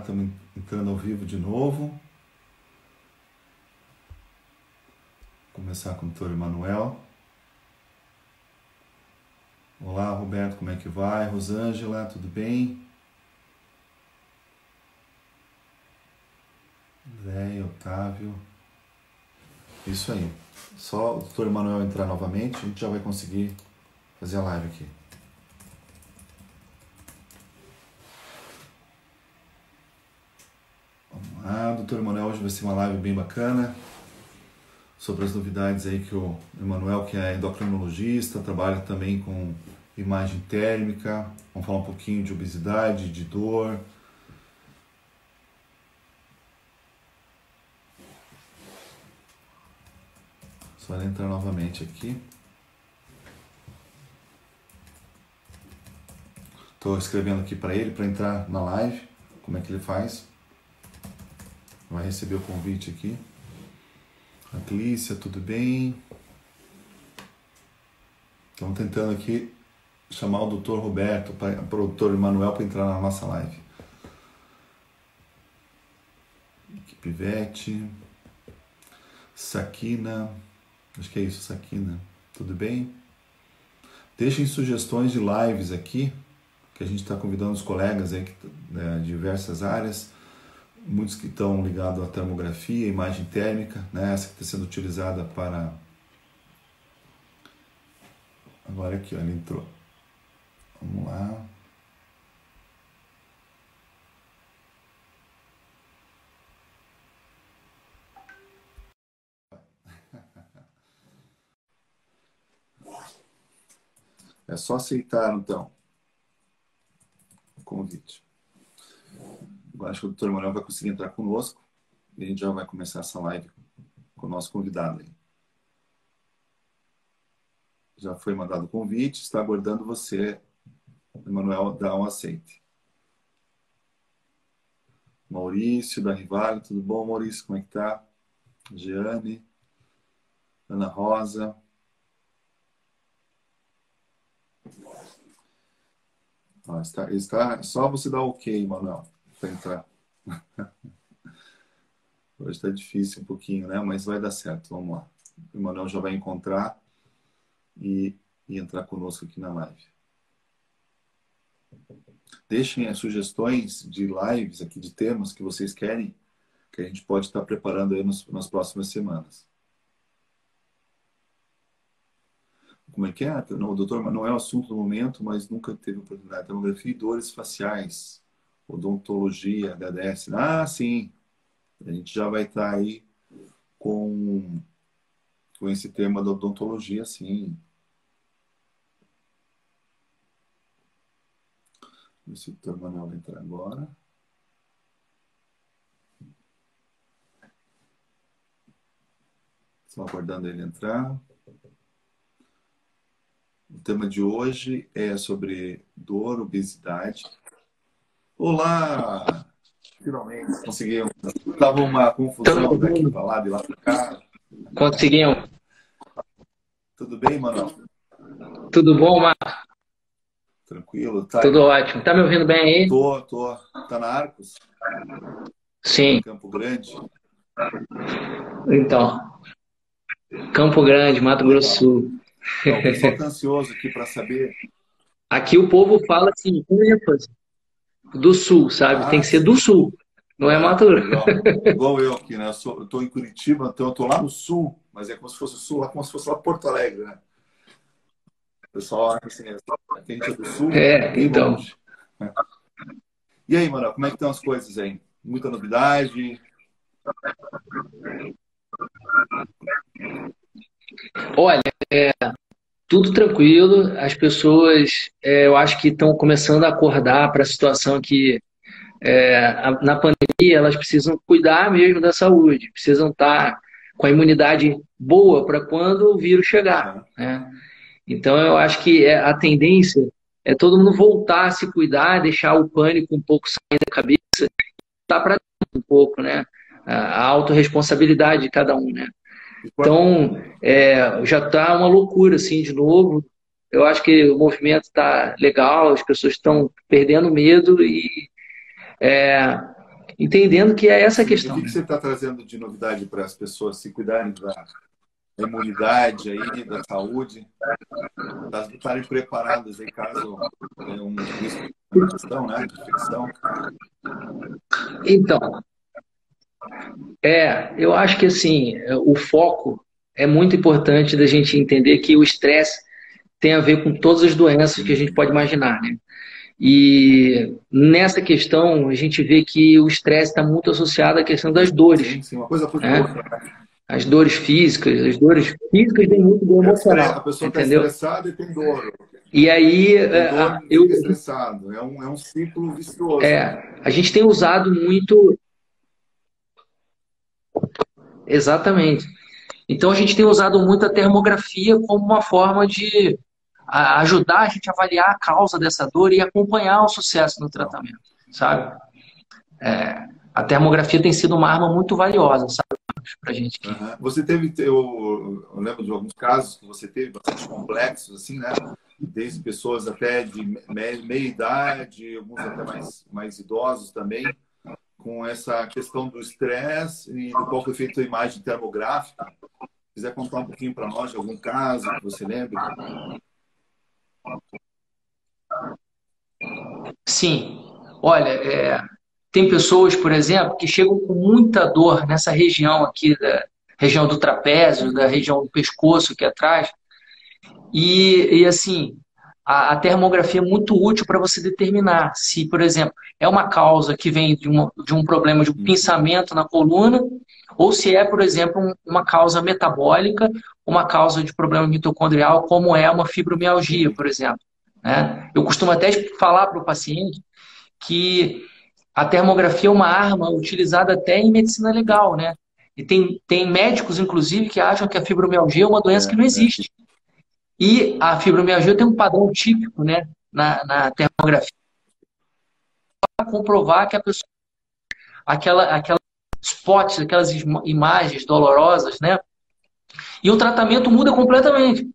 estamos entrando ao vivo de novo. Vou começar com o doutor Emanuel. Olá, Roberto, como é que vai? Rosângela, tudo bem? Zé, Otávio. Isso aí. Só o doutor Emanuel entrar novamente, a gente já vai conseguir fazer a live aqui. Vamos lá, doutor Emanuel, hoje vai ser uma live bem bacana sobre as novidades aí que o Emanuel, que é endocrinologista, trabalha também com imagem térmica. Vamos falar um pouquinho de obesidade, de dor. Só ele entrar novamente aqui. Estou escrevendo aqui para ele, para entrar na live. Como é que ele faz? Vai receber o convite aqui. A Clícia, tudo bem? Estamos tentando aqui chamar o doutor Roberto, para o doutor Emanuel, para entrar na nossa live. Equipe Vete. Sakina. Acho que é isso, Sakina. Tudo bem? Deixem sugestões de lives aqui, que a gente está convidando os colegas aí de diversas áreas, muitos que estão ligados à termografia, imagem térmica, né? Essa que está sendo utilizada para... Agora aqui, ó, ele entrou. Vamos lá. É só aceitar, então, o convite. Eu acho que o doutor Emanuel vai conseguir entrar conosco e a gente já vai começar essa live com o nosso convidado aí. Já foi mandado o convite, está aguardando você, Emanuel, dar um aceite. Maurício, da Rivale, tudo bom, Maurício? Como é que tá? Jeane, Ana Rosa. Ó, está só você dar ok, Emanuel, para entrar. Hoje está difícil um pouquinho, né? Mas vai dar certo, vamos lá. O Emanuel já vai encontrar e entrar conosco aqui na live. Deixem as sugestões de lives aqui, de temas que vocês querem, que a gente pode estar preparando aí nas próximas semanas. Como é que é? Não, doutor, não é o assunto do momento, mas nunca teve oportunidade. Tomografia e dores faciais, odontologia, HDS. Ah, sim. A gente já vai estar aí com esse tema da odontologia, sim. Vamos ver se o doutor Manuel vai entrar agora. Estou aguardando ele entrar. O tema de hoje é sobre dor, obesidade. Olá! Finalmente conseguimos. Estava uma confusão daqui para lá, de lá para cá. Conseguimos. Tudo bem, Manuel? Tudo bom, Marcos? Tranquilo? Tá, tudo ótimo. Tá me ouvindo bem aí? Tô. Tá na Arcos? Sim. Em Campo Grande? Então, Campo Grande, Mato Legal. Grosso do Sul. Não, o pessoal tá ansioso aqui para saber. Aqui o povo fala assim, com ênfase, do Sul, sabe? Tem que ser do Sul, não é Mato Grosso. Legal. Igual eu aqui, né? Eu tô em Curitiba, então eu tô lá no Sul, mas é como se fosse o Sul, lá como se fosse lá Porto Alegre, né? O pessoal acha assim, a gente é do Sul, bem então. longe. E aí, Manuel, como é que estão as coisas aí? Muita novidade? Olha, tudo tranquilo. As pessoas, eu acho que estão começando a acordar para a situação que, na pandemia, elas precisam cuidar mesmo da saúde, precisam estar com a imunidade boa para quando o vírus chegar, né? Então, eu acho que a tendência é todo mundo voltar a se cuidar, deixar o pânico um pouco sair da cabeça, tá para um pouco, né? A autorresponsabilidade de cada um, né? Então, já está uma loucura, assim, de novo. Eu acho que o movimento está legal, as pessoas estão perdendo medo e entendendo que é essa a Sim. E o questão, que né? você está trazendo de novidade para as pessoas se cuidarem da imunidade aí, da saúde, estarem preparadas em caso tenha um risco de contaminação, né, de infecção? Então, eu acho que assim, o foco é muito importante da gente entender que o estresse tem a ver com todas as doenças que a gente Uhum. pode imaginar, né? E nessa questão, a gente vê que o estresse está muito associado à questão das dores, Sim, sim, uma coisa puxa a né? outra, né? As dores físicas vêm muito do A emocional, pessoa está entendeu? estressada e tem dor. E aí, Tem dor e eu, fica estressado. É um ciclo vicioso, né? a gente tem usado muito, exatamente. Então, a gente tem usado muito a termografia como uma forma de ajudar a gente a avaliar a causa dessa dor e acompanhar o sucesso no Então, tratamento, sabe? A termografia tem sido uma arma muito valiosa, sabe, para a gente aqui. aham. Você teve, eu lembro de alguns casos que você teve bastante complexos, assim, né? Desde pessoas até de meia idade, alguns até mais idosos também, com essa questão do estresse e do qual foi feita a imagem termográfica. Se quiser contar um pouquinho para nós de algum caso que você lembre? Sim, olha, tem pessoas, por exemplo, que chegam com muita dor nessa região aqui, da região do trapézio, da região do pescoço aqui atrás, e assim, a termografia é muito útil para você determinar se, por exemplo, é uma causa que vem de um problema de um Uhum. pinçamento na coluna, ou se é, por exemplo, uma causa metabólica, uma causa de problema mitocondrial, como é uma fibromialgia, Sim. por exemplo. Né? Eu costumo até falar para o paciente que a termografia é uma arma utilizada até em medicina legal, né? E tem médicos, inclusive, que acham que a fibromialgia é uma doença que não É. existe. E a fibromialgia tem um padrão típico, né, na termografia, para comprovar que a pessoa, aquela spots, aquelas imagens dolorosas, né? E o tratamento muda completamente.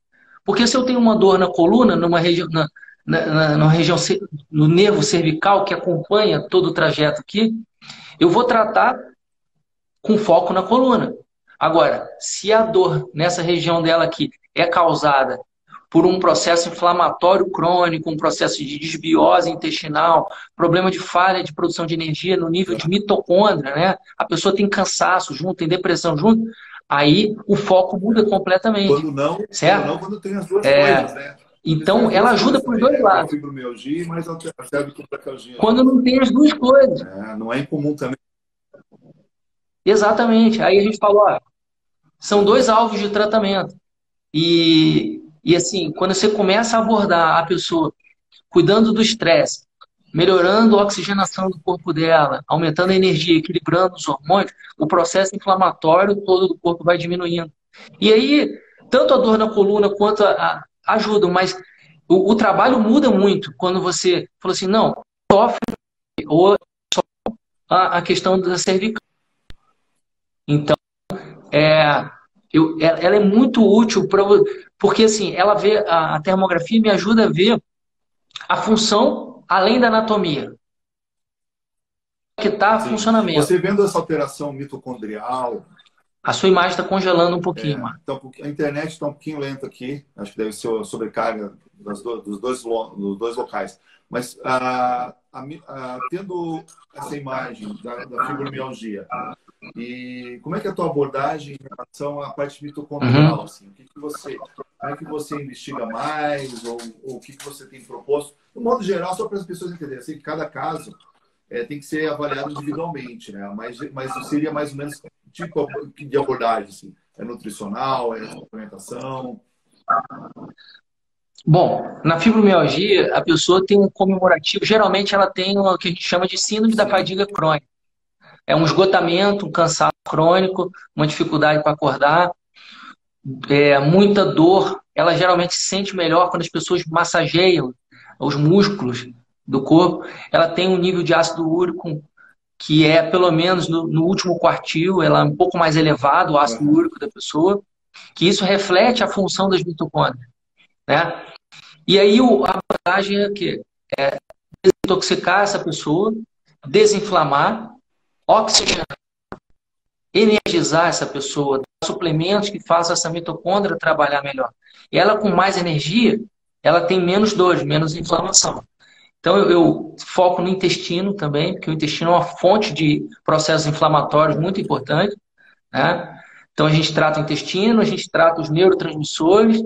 Porque se eu tenho uma dor na coluna, numa região, na região, no nervo cervical que acompanha todo o trajeto aqui, eu vou tratar com foco na coluna. Agora, se a dor nessa região dela aqui é causada por um processo inflamatório crônico, um processo de desbiose intestinal, problema de falha de produção de energia no nível de mitocôndria, né? A pessoa tem cansaço junto, tem depressão junto, aí o foco muda completamente, Quando certo? não, quando tem as duas coisas, né? Às vezes tem Então, as ela duas ajuda coisas para os também, dois né? Com a lados. fibromialgia, mas serve com plaqualgia Quando junto. não tem as duas coisas. Não é incomum também. Exatamente. Aí a gente falou, ó, são dois Aham. alvos de tratamento. E assim, quando você começa a abordar a pessoa cuidando do estresse, melhorando a oxigenação do corpo dela, aumentando a energia, equilibrando os hormônios, o processo inflamatório todo do corpo vai diminuindo. E aí, tanto a dor na coluna quanto ajudam, mas o trabalho muda muito quando você falou assim, não, sofre ou a questão da cervical. Então, é, ela é muito útil para porque assim, ela vê a termografia me ajuda a ver a função além da anatomia, que está Sim. funcionamento. Você vendo essa alteração mitocondrial, A sua imagem está congelando um pouquinho, mano. então, a internet está um pouquinho lenta aqui, acho que deve ser a sobrecarga dos dois locais. Mas tendo essa imagem da fibromialgia, e como é que é a tua abordagem em relação à parte mitocondrial? Uhum. Assim? Como é que você investiga mais? Ou o que você tem proposto? No modo geral, só para as pessoas entenderem, assim, que cada caso tem que ser avaliado individualmente, né? Mas seria mais ou menos tipo de abordagem, assim. É nutricional, é suplementação? Bom, na fibromialgia, a pessoa tem um comemorativo. Geralmente, ela tem o que a gente chama de síndrome da Sim. fadiga crônica. É um esgotamento, um cansaço crônico, uma dificuldade para acordar, muita dor. Ela geralmente se sente melhor quando as pessoas massageiam os músculos do corpo. Ela tem um nível de ácido úrico que é pelo menos no último quartil, ela é um pouco mais elevado, o ácido Aham. úrico da pessoa, que isso reflete a função das mitocôndrias, né? E aí a abordagem é o quê? Desintoxicar essa pessoa, desinflamar, oxigenar, energizar essa pessoa, dar suplementos que façam essa mitocôndria trabalhar melhor. E ela com mais energia, ela tem menos dor, menos inflamação. Então eu foco no intestino também, porque o intestino é uma fonte de processos inflamatórios muito importante, né? Então a gente trata o intestino, a gente trata os neurotransmissores,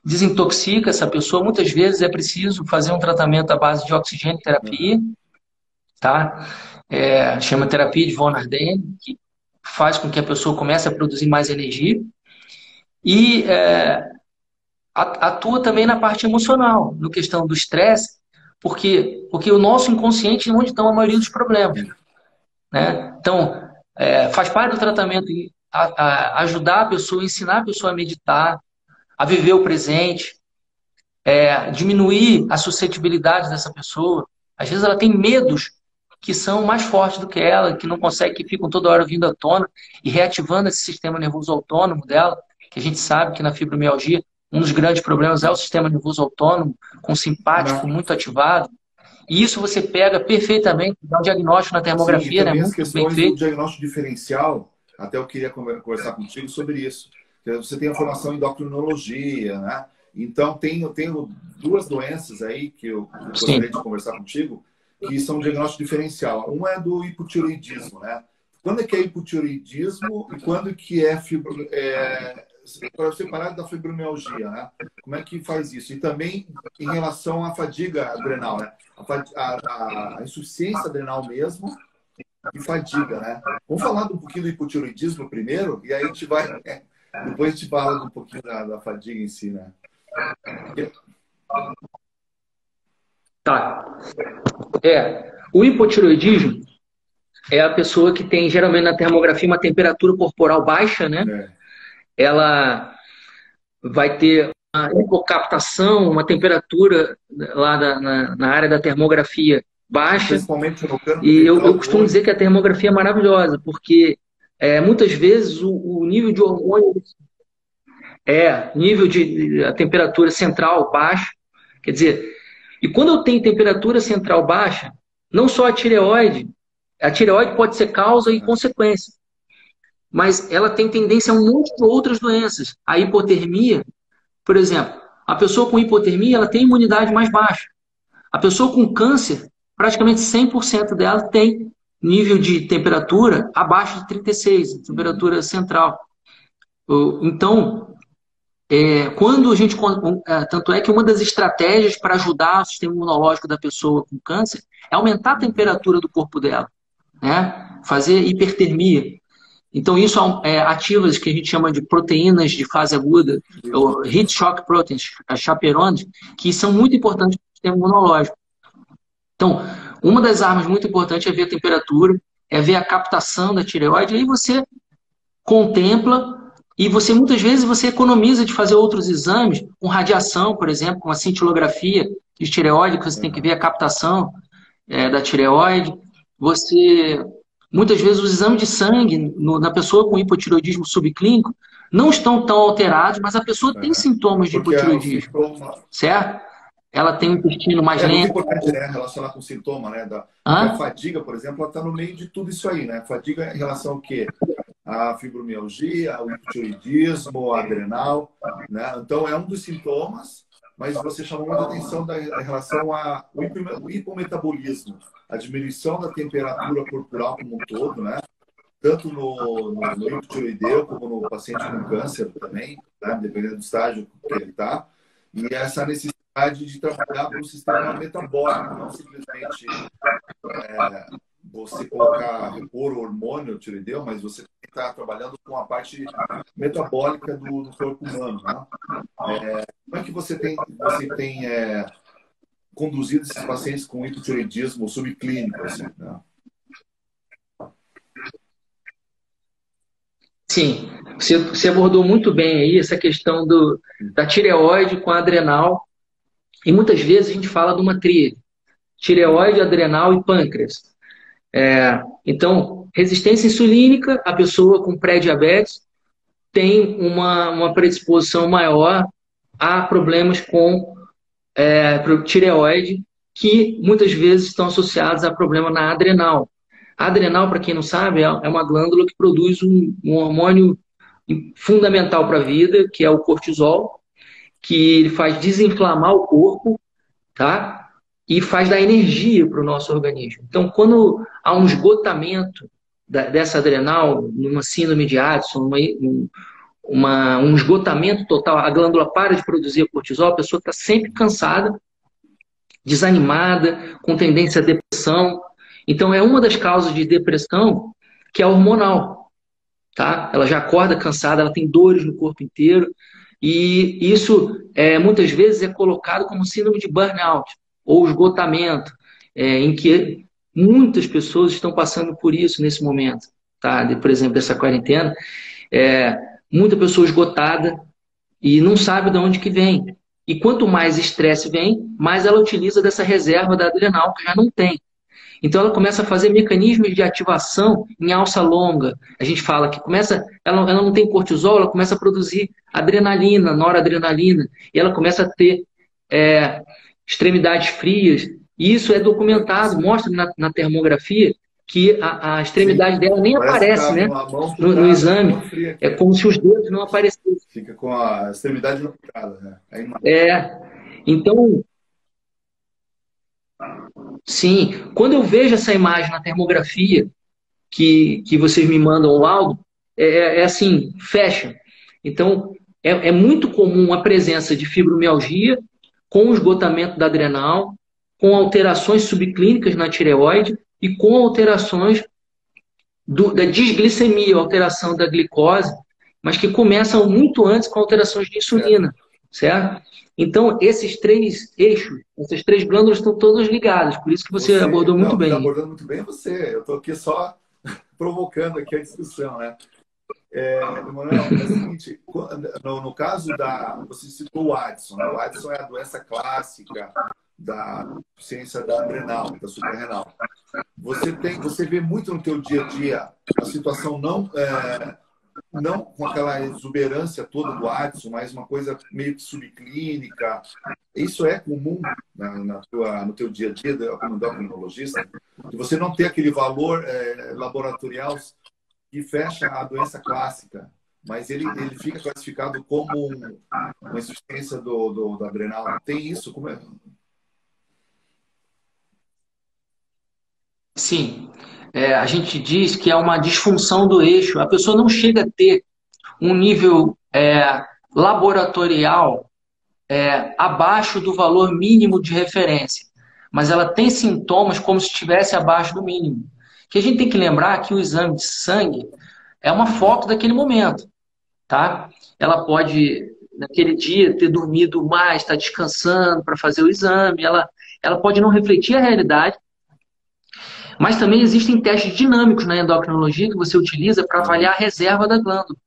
desintoxica essa pessoa. Muitas vezes é preciso fazer um tratamento à base de oxigênio terapia, tá? Chama terapia de von Ardenne, que faz com que a pessoa comece a produzir mais energia. E atua também na parte emocional, no questão do estresse, porque o nosso inconsciente é onde estão a maioria dos problemas, né? Então, faz parte do tratamento ajudar a pessoa, ensinar a pessoa a meditar, a viver o presente, diminuir a suscetibilidade dessa pessoa. Às vezes ela tem medos que são mais fortes do que ela, que não consegue, que ficam toda hora vindo à tona e reativando esse sistema nervoso autônomo dela, que a gente sabe que na fibromialgia um dos grandes problemas é o sistema nervoso autônomo, com simpático muito ativado. E isso você pega perfeitamente, dá um diagnóstico na termografia, sim, e também né? As questões do diagnóstico diferencial, até eu queria conversar contigo sobre isso. Você tem a formação em endocrinologia, né? Então, eu tenho duas doenças aí que eu gostaria de conversar contigo, que são diagnóstico diferencial. Um é do hipotireoidismo, né? Quando é que é hipotireoidismo e quando que é para separar da fibromialgia, né? Como é que faz isso? E também em relação à fadiga adrenal, né? A insuficiência adrenal mesmo e fadiga, né? Vamos falar um pouquinho do hipotireoidismo primeiro e aí a gente vai... depois a gente fala um pouquinho da fadiga em si, né? Tá. O hipotireoidismo é a pessoa que tem, geralmente na termografia, uma temperatura corporal baixa, né? Ela vai ter uma hipocaptação, uma temperatura lá na área da termografia baixa. Principalmente no campo. E eu costumo dizer que a termografia é maravilhosa, porque muitas vezes o nível de hormônio nível de a temperatura central baixa. Quer dizer, e quando eu tenho temperatura central baixa, não só a tireoide pode ser causa e consequência, mas ela tem tendência a um monte de outras doenças. A hipotermia, por exemplo, a pessoa com hipotermia ela tem imunidade mais baixa. A pessoa com câncer, praticamente 100% dela tem nível de temperatura abaixo de 36, temperatura central. Então, quando a gente... tanto é que uma das estratégias para ajudar o sistema imunológico da pessoa com câncer é aumentar a temperatura do corpo dela, né? Fazer hipertermia. Então, isso ativa as que a gente chama de proteínas de fase aguda, ou heat shock proteins, as chaperones, que são muito importantes para o sistema imunológico. Então, uma das armas muito importantes é ver a temperatura, é ver a captação da tireoide, aí você contempla e muitas vezes você economiza de fazer outros exames, com radiação, por exemplo, com a cintilografia de tireoide, que você tem que ver a captação da tireoide. Muitas vezes os exames de sangue na pessoa com hipotireoidismo subclínico não estão tão alterados, mas a pessoa tem sintomas de hipotireoidismo, certo? Ela tem um intestino mais lento. É muito importante, né, relacionar com o sintoma, né? A fadiga, por exemplo, ela está no meio de tudo isso aí, né? Fadiga em relação ao quê? A fibromialgia, o hipotireoidismo, a adrenal, né? Então, é um dos sintomas, mas você chamou muita atenção em relação ao hipometabolismo, a diminuição da temperatura corporal como um todo, né? Tanto no hipotireoideu como no paciente com câncer também, né? Dependendo do estágio que ele está. E essa necessidade de trabalhar para o sistema metabólico, não simplesmente você repor o hormônio tireoideu, mas você está trabalhando com a parte metabólica do corpo humano, né? Como é que você tem conduzido esses pacientes com hipotireoidismo subclínico, assim, né? Sim, você abordou muito bem aí essa questão da tireoide com a adrenal. E muitas vezes a gente fala de uma tríade: tireoide, adrenal e pâncreas. Então, resistência insulínica, a pessoa com pré-diabetes tem uma predisposição maior a problemas com tireoide, que muitas vezes estão associados a problema na adrenal. A adrenal, para quem não sabe, é uma glândula que produz um hormônio fundamental para a vida, que é o cortisol, que ele faz desinflamar o corpo, tá? E faz dar energia para o nosso organismo. Então, quando há um esgotamento dessa adrenal, numa síndrome de Addison, um esgotamento total, a glândula para de produzir cortisol, a pessoa está sempre cansada, desanimada, com tendência à depressão. Então, é uma das causas de depressão que é hormonal, tá? Ela já acorda cansada, ela tem dores no corpo inteiro, e isso muitas vezes é colocado como síndrome de burnout ou esgotamento, em que muitas pessoas estão passando por isso nesse momento, tá? Por exemplo, dessa quarentena, é, muita pessoa esgotada e não sabe de onde que vem. E quanto mais estresse vem, mais ela utiliza dessa reserva da adrenal que já não tem. Então ela começa a fazer mecanismos de ativação em alça longa. A gente fala que ela não tem cortisol, ela começa a produzir adrenalina, noradrenalina, e ela começa a ter extremidades frias. E isso é documentado, mostra na termografia que a extremidade dela nem aparece, né? No exame. É como se os dedos não aparecessem. Fica com a extremidade amputada, né? Então, sim, quando eu vejo essa imagem na termografia, que vocês me mandam o laudo, assim, fecha. Então, é muito comum a presença de fibromialgia com esgotamento da adrenal, com alterações subclínicas na tireoide e com alterações da desglicemia, alteração da glicose, mas que começam muito antes com alterações de insulina, certo? Então, esses três eixos, essas três glândulas estão todas ligadas, por isso que você abordou muito bem. Está abordando muito bem você. Eu estou aqui só provocando aqui a discussão, né? Emanuel, é o seguinte, no caso você citou o Addison, né? O Addison é a doença clássica da deficiência da adrenal, da suprarrenal. Você vê muito no teu dia a dia a situação não com aquela exuberância toda do Addison, mas uma coisa meio que subclínica. Isso é comum no teu dia a dia como endocrinologista? De você não ter aquele valor laboratorial que fecha a doença clássica, mas ele fica classificado como uma insuficiência do adrenal. Tem isso? Como é? Sim. A gente diz que é uma disfunção do eixo. A pessoa não chega a ter um nível laboratorial abaixo do valor mínimo de referência, mas ela tem sintomas como se estivesse abaixo do mínimo. Que a gente tem que lembrar que o exame de sangue é uma foto daquele momento, tá? Ela pode, naquele dia, ter dormido mais, estar descansando para fazer o exame, ela pode não refletir a realidade, mas também existem testes dinâmicos na endocrinologia que você utiliza para avaliar a reserva da glândula.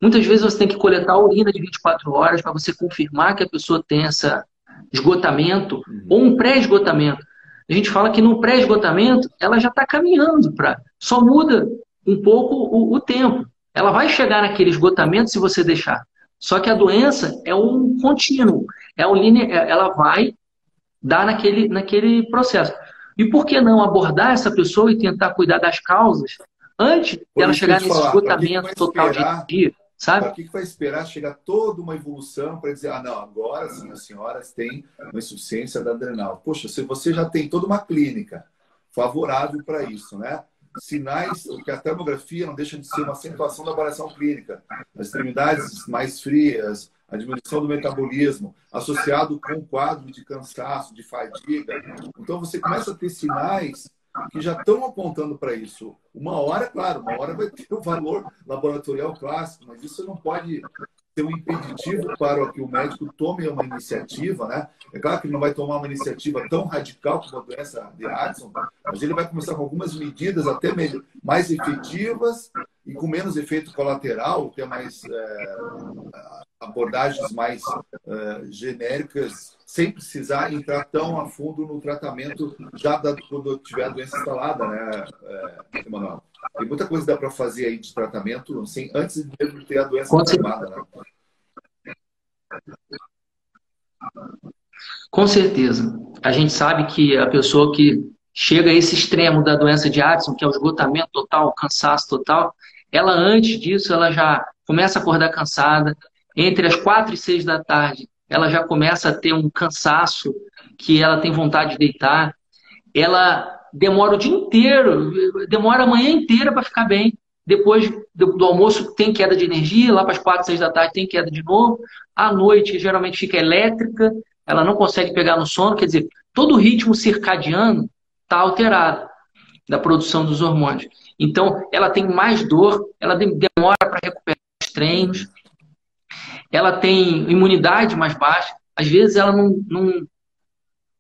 Muitas vezes você tem que coletar a urina de 24 horas para você confirmar que a pessoa tem esse esgotamento ou um pré-esgotamento. A gente fala que no pré-esgotamento ela já está caminhando para... Só muda um pouco o tempo. Ela vai chegar naquele esgotamento se você deixar. Só que a doença é um contínuo. Ela vai dar naquele processo. E por que não abordar essa pessoa e tentar cuidar das causas antes de ela chegar nesse esgotamento total de energia? Para que vai esperar chegar toda uma evolução para dizer, não, agora sim as senhoras têm uma insuficiência da adrenal. Poxa, se você já tem toda uma clínica favorável para isso, né? Sinais, porque a termografia não deixa de ser uma acentuação da variação clínica. As extremidades mais frias, a diminuição do metabolismo, associado com um quadro de cansaço, de fadiga. Então você começa a ter sinais que já estão apontando para isso. Uma hora vai ter o valor laboratorial clássico, mas isso não pode ser um impeditivo para que o médico tome uma iniciativa, né? É claro que ele não vai tomar uma iniciativa tão radical como a doença de Addison, mas ele vai começar com algumas medidas até mais efetivas e com menos efeito colateral, ter mais abordagens mais genéricas, sem precisar entrar tão a fundo no tratamento já quando tiver a doença instalada, né, Emanuel? Tem muita coisa que dá para fazer aí de tratamento antes mesmo de ter a doença instalada, né? Com certeza. A gente sabe que a pessoa que chega a esse extremo da doença de Addison, que é o esgotamento total, o cansaço total, ela antes disso, ela já começa a acordar cansada, entre as 4 e 6 da tarde, ela já começa a ter um cansaço, que ela tem vontade de deitar, ela demora o dia inteiro, demora a manhã inteira para ficar bem. Depois do almoço tem queda de energia, lá para as 4, 6 da tarde tem queda de novo. À noite geralmente fica elétrica, ela não consegue pegar no sono, quer dizer, todo o ritmo circadiano está alterado da produção dos hormônios. Então, ela tem mais dor, ela demora para recuperar os treinos, ela tem imunidade mais baixa, às vezes ela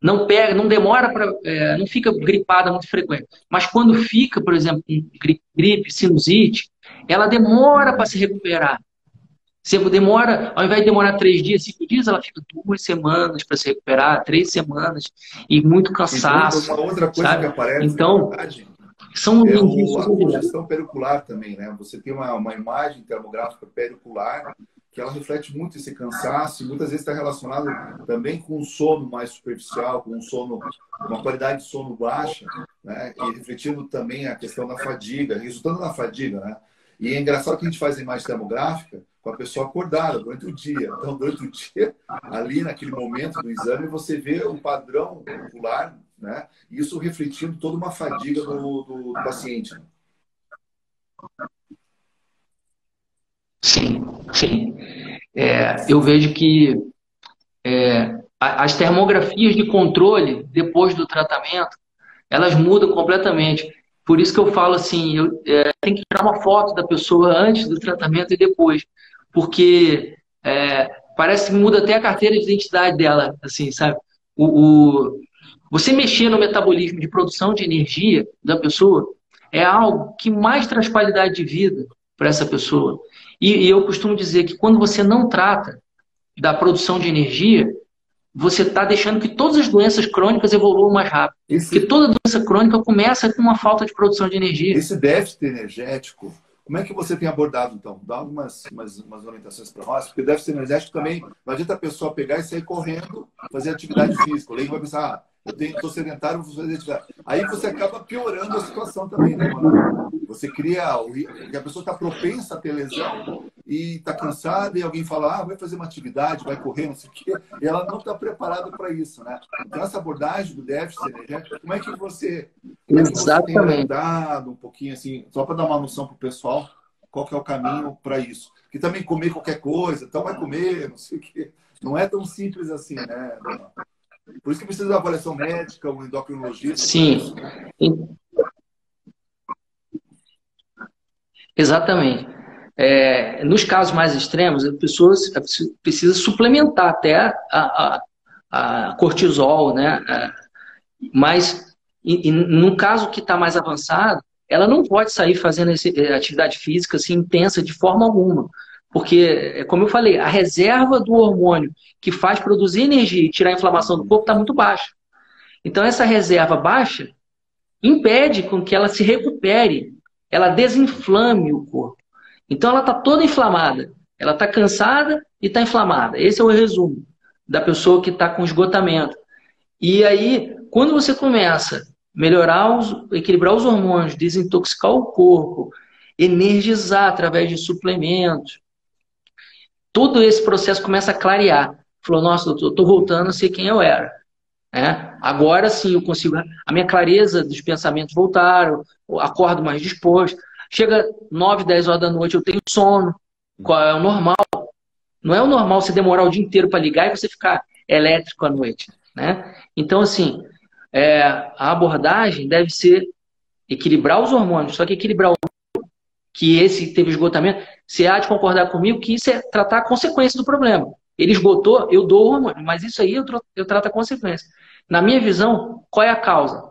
não pega, não demora para, não fica gripada muito frequente. Mas quando fica, por exemplo, com gripe, sinusite, ela demora para se recuperar. Você demora, ao invés de demorar 3 dias, 5 dias, ela fica 2 semanas para se recuperar, 3 semanas, e muito cansaço. Então, uma outra coisa sabe? que aparece, então, na verdade, são é indícios. a congestão pericular também, né? Você tem uma imagem termográfica pericular que ela reflete muito esse cansaço e muitas vezes está relacionado também com um sono mais superficial, com um sono, uma qualidade de sono baixa, né? E refletindo também a questão da fadiga, resultando na fadiga, né? E é engraçado que a gente faz a imagem termográfica com a pessoa acordada durante o dia. Então, durante o dia, ali naquele momento do exame, você vê um padrão ocular, né? Isso refletindo toda uma fadiga do paciente. Sim, sim. Eu vejo que as termografias de controle depois do tratamento, elas mudam completamente. Por isso que eu falo assim, tem que tirar uma foto da pessoa antes do tratamento e depois, porque parece que muda até a carteira de identidade dela, assim, sabe? Você mexer no metabolismo de produção de energia da pessoa é algo que mais traz qualidade de vida para essa pessoa. E eu costumo dizer que quando você não trata da produção de energia, você está deixando que todas as doenças crônicas evoluam mais rápido. Porque toda doença crônica começa com uma falta de produção de energia. Esse déficit energético, como é que você tem abordado, então? Dá umas orientações para nós, porque o déficit energético também, não adianta a pessoa pegar e sair correndo, fazer atividade física. O leigo vai pensar, eu estou sedentário, vou fazer atividade. Aí você acaba piorando a situação também, né, mano? Você cria, porque a pessoa está propensa a ter lesão e está cansada e alguém fala, vai fazer uma atividade, vai correr, não sei o quê, e ela não está preparada para isso, né? Então, essa abordagem do déficit energético, como é que você tem orientado um pouquinho, assim, só para dar uma noção para o pessoal, qual que é o caminho para isso? Que também comer qualquer coisa, então vai comer, não sei o quê. Não é tão simples assim, né? Por isso que precisa da avaliação médica, um endocrinologista. Sim. Exatamente. Nos casos mais extremos, a pessoa precisa suplementar até a cortisol, né? Mas, no caso que está mais avançado, ela não pode sair fazendo atividade física assim, intensa de forma alguma. Porque, como eu falei, a reserva do hormônio que faz produzir energia e tirar a inflamação do corpo está muito baixa. Então, essa reserva baixa impede com que ela se recupere, ela desinflame o corpo. Então, ela está toda inflamada. Ela está cansada e está inflamada. Esse é o resumo da pessoa que está com esgotamento. E aí, quando você começa a melhorar, equilibrar os hormônios, desintoxicar o corpo, energizar através de suplementos, todo esse processo começa a clarear. Falou, nossa, doutor, eu estou voltando a ser quem eu era. Agora sim eu consigo. A minha clareza dos pensamentos voltaram, eu acordo mais disposto. Chega 9, 10 horas da noite, eu tenho sono. Qual é o normal? Não é o normal você demorar o dia inteiro para ligar e você ficar elétrico à noite. Né? Então, assim, a abordagem deve ser equilibrar os hormônios. Só que equilibrar o que esse teve esgotamento, você há de concordar comigo que isso é tratar a consequência do problema. Ele esgotou, eu dou o hormônio, mas isso aí eu trato a consequência. Na minha visão, qual é a causa?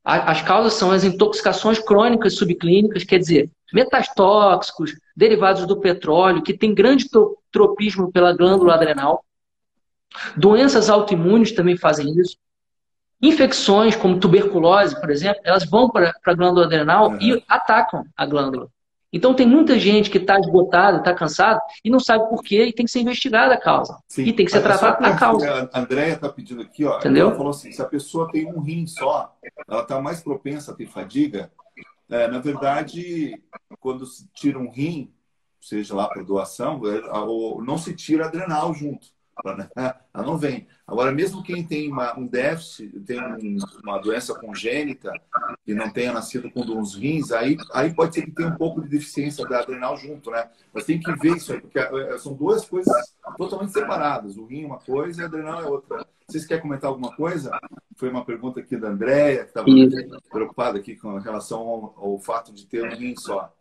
As causas são as intoxicações crônicas subclínicas, quer dizer, metais tóxicos, derivados do petróleo, que tem grande tropismo pela glândula adrenal. Doenças autoimunes também fazem isso. Infecções, como tuberculose, por exemplo, elas vão para a glândula adrenal e atacam a glândula. Então tem muita gente que está esgotada, está cansada e não sabe por quê e tem que ser investigada a causa. Sim. E tem que ser Só tratada a causa. a Andréia está pedindo aqui, ó, ela Entendeu? falou assim, se a pessoa tem um rim só, ela está mais propensa a ter fadiga. Na verdade, quando se tira um rim, seja lá por doação, não se tira adrenal junto. Ela não vem. Agora, mesmo quem tem um déficit, tem uma doença congênita e não tenha nascido com uns rins, aí pode ser que tenha um pouco de deficiência da adrenal junto, né? Mas tem que ver isso aí, porque são duas coisas totalmente separadas. O rim é uma coisa e a adrenal é outra. Vocês querem comentar alguma coisa? Foi uma pergunta aqui da Andréia, que estava preocupada aqui com relação ao fato de ter um rim só.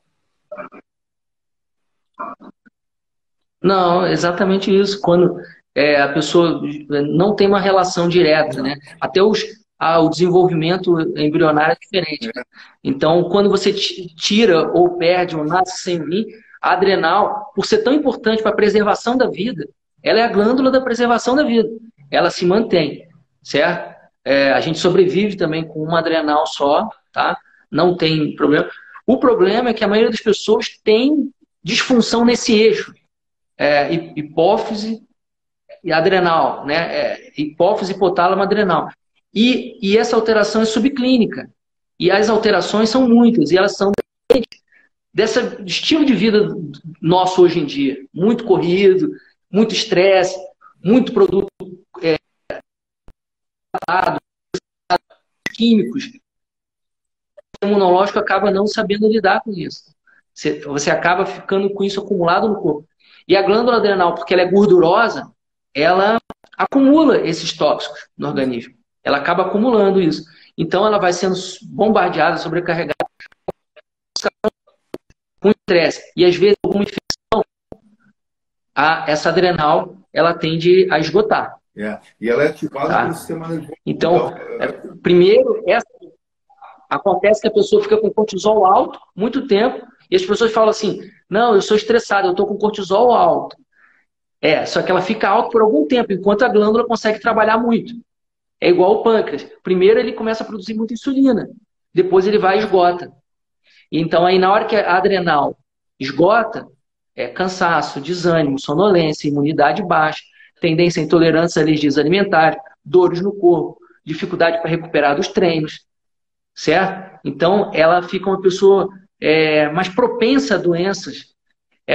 Não, exatamente isso. Quando a pessoa não tem uma relação direta, né? Até o desenvolvimento embrionário é diferente. Então, quando você tira ou perde ou nasce sem rim, a adrenal, por ser tão importante para a preservação da vida, ela é a glândula da preservação da vida. Ela se mantém, certo? A gente sobrevive também com uma adrenal só, tá? Não tem problema. O problema é que a maioria das pessoas tem disfunção nesse eixo. Hipófise e adrenal, né? Hipófise, hipotálamo, adrenal. E essa alteração é subclínica. E as alterações são muitas, e elas são desse estilo de vida nosso hoje em dia. Muito corrido, muito estresse, muito produto químicos. O imunológico acaba não sabendo lidar com isso. Você acaba ficando com isso acumulado no corpo. E a glândula adrenal, porque ela é gordurosa, ela acumula esses tóxicos no organismo. Ela acaba acumulando isso. Então ela vai sendo bombardeada, sobrecarregada com estresse. E às vezes alguma infecção, essa adrenal, ela tende a esgotar. E ela é ativada pelo sistema nervoso. Então, primeiro, acontece que a pessoa fica com cortisol alto muito tempo, e as pessoas falam assim, não, eu sou estressado, eu estou com cortisol alto. Só que ela fica alta por algum tempo, enquanto a glândula consegue trabalhar muito. É igual o pâncreas. Primeiro ele começa a produzir muita insulina, depois ele vai e esgota. Então aí na hora que a adrenal esgota, cansaço, desânimo, sonolência, imunidade baixa, tendência a intolerância a alergias alimentares, dores no corpo, dificuldade para recuperar dos treinos, certo? Então ela fica uma pessoa mais propensa a doenças,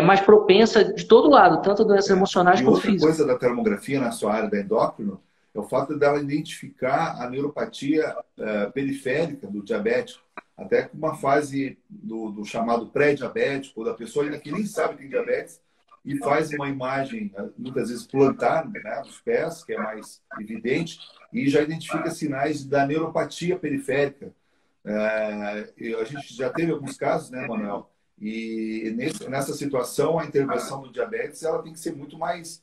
mais propensa de todo lado, tanto a doenças emocionais quanto físicas. E outra coisa da termografia na sua área da endócrino é o fato dela identificar a neuropatia periférica do diabético, até com uma fase do chamado pré-diabético, da pessoa ainda que nem sabe que tem diabetes, e faz uma imagem, muitas vezes plantar, né, dos pés, que é mais evidente, e já identifica sinais da neuropatia periférica. A gente já teve alguns casos, né, Manuel? E nessa situação, a intervenção do diabetes ela tem que ser muito mais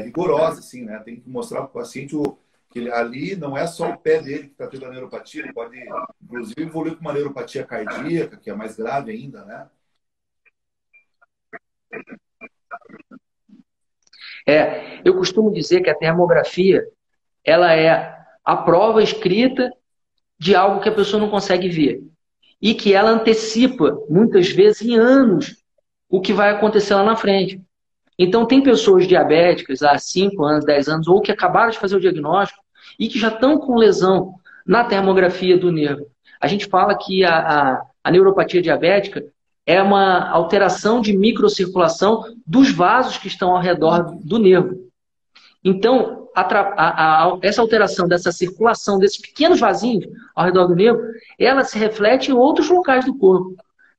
rigorosa, assim, né? Tem que mostrar para o paciente que ali não é só o pé dele que está tendo a neuropatia, ele pode, inclusive, evoluir com uma neuropatia cardíaca, que é mais grave ainda, né? Eu costumo dizer que a termografia ela é a prova escrita de algo que a pessoa não consegue ver. E que ela antecipa, muitas vezes, em anos, o que vai acontecer lá na frente. Então, tem pessoas diabéticas há 5 anos, 10 anos, ou que acabaram de fazer o diagnóstico e que já estão com lesão na termografia do nervo. A gente fala que a neuropatia diabética é uma alteração de microcirculação dos vasos que estão ao redor do nervo. Então, essa alteração dessa circulação desses pequenos vasinhos ao redor do nervo, ela se reflete em outros locais do corpo.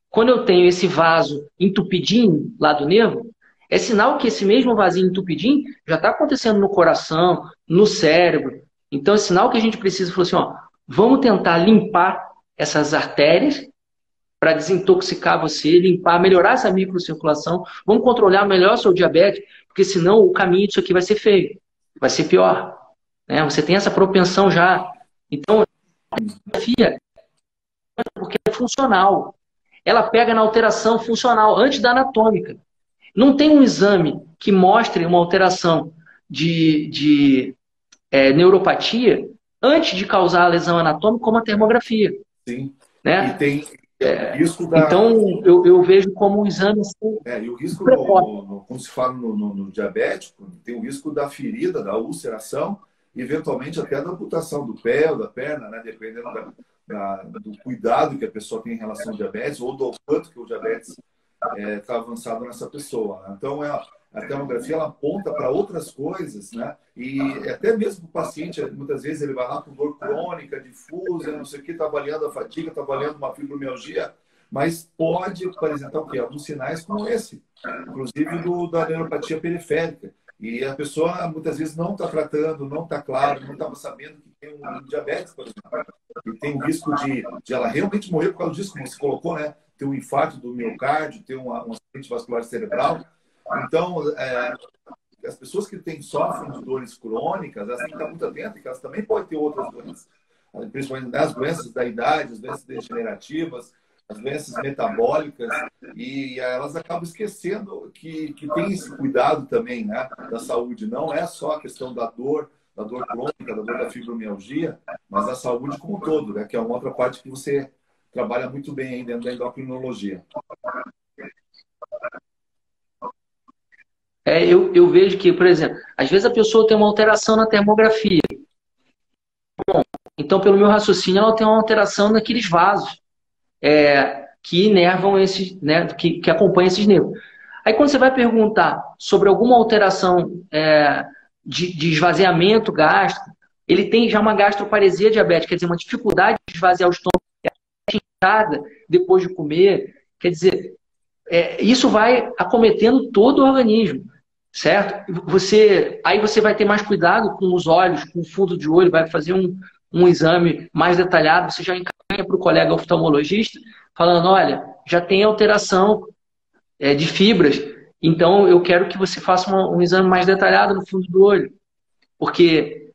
Quando eu tenho esse vaso entupidinho lá do nervo, é sinal que esse mesmo vasinho entupidinho já está acontecendo no coração, no cérebro. Então, é sinal que a gente precisa falar assim, vamos tentar limpar essas artérias para desintoxicar você, limpar, melhorar essa microcirculação. Vamos controlar melhor o seu diabetes, porque senão o caminho disso aqui vai ser feio, vai ser pior. Né? Você tem essa propensão já. Então, a terapia, porque é funcional. Ela pega na alteração funcional, antes da anatômica. Não tem um exame que mostre uma alteração de neuropatia antes de causar a lesão anatômica, como a termografia. Sim. Né? O risco Então, eu vejo como um exame assim, e o risco, precoce. como se fala no diabético, tem o risco da ferida, da ulceração, e eventualmente até da amputação do pé ou da perna, né? Dependendo do cuidado que a pessoa tem em relação ao diabetes ou do quanto que o diabetes está avançado nessa pessoa. Então, a termografia ela aponta para outras coisas, né? E até mesmo o paciente, muitas vezes, ele vai lá com dor crônica, difusa, não sei o que, está avaliando a fadiga, está avaliando uma fibromialgia, mas pode apresentar o quê? Alguns sinais como esse, inclusive da neuropatia periférica. E a pessoa, muitas vezes, não está tratando, não está claro, não estava sabendo que tem um diabetes, por exemplo. E tem o risco de ela realmente morrer por causa disso, como você colocou, né? Ter um infarto do miocárdio, ter um acidente vascular cerebral. Então, as pessoas que sofrem de dores crônicas, elas têm que estar muito atentas, que elas também podem ter outras doenças. Principalmente as doenças da idade, as doenças degenerativas, as doenças metabólicas, e elas acabam esquecendo que tem esse cuidado também, né, da saúde. Não é só a questão da dor crônica, da dor da fibromialgia, mas da saúde como um todo, né, que é uma outra parte que você trabalha muito bem aí dentro da endocrinologia. Eu vejo que, por exemplo, às vezes a pessoa tem uma alteração na termografia. Então, pelo meu raciocínio, ela tem uma alteração naqueles vasos que inervam esses, né, que acompanham esses nervos. Aí, quando você vai perguntar sobre alguma alteração de esvaziamento gástrico, ele tem já uma gastroparesia diabética, quer dizer, uma dificuldade de esvaziar o estômago depois de comer. Quer dizer, isso vai acometendo todo o organismo, certo? Aí você vai ter mais cuidado com os olhos, com o fundo de olho, vai fazer um exame mais detalhado, você já encaminha para o colega oftalmologista, falando, olha, já tem alteração de fibras, então eu quero que você faça um exame mais detalhado no fundo do olho, porque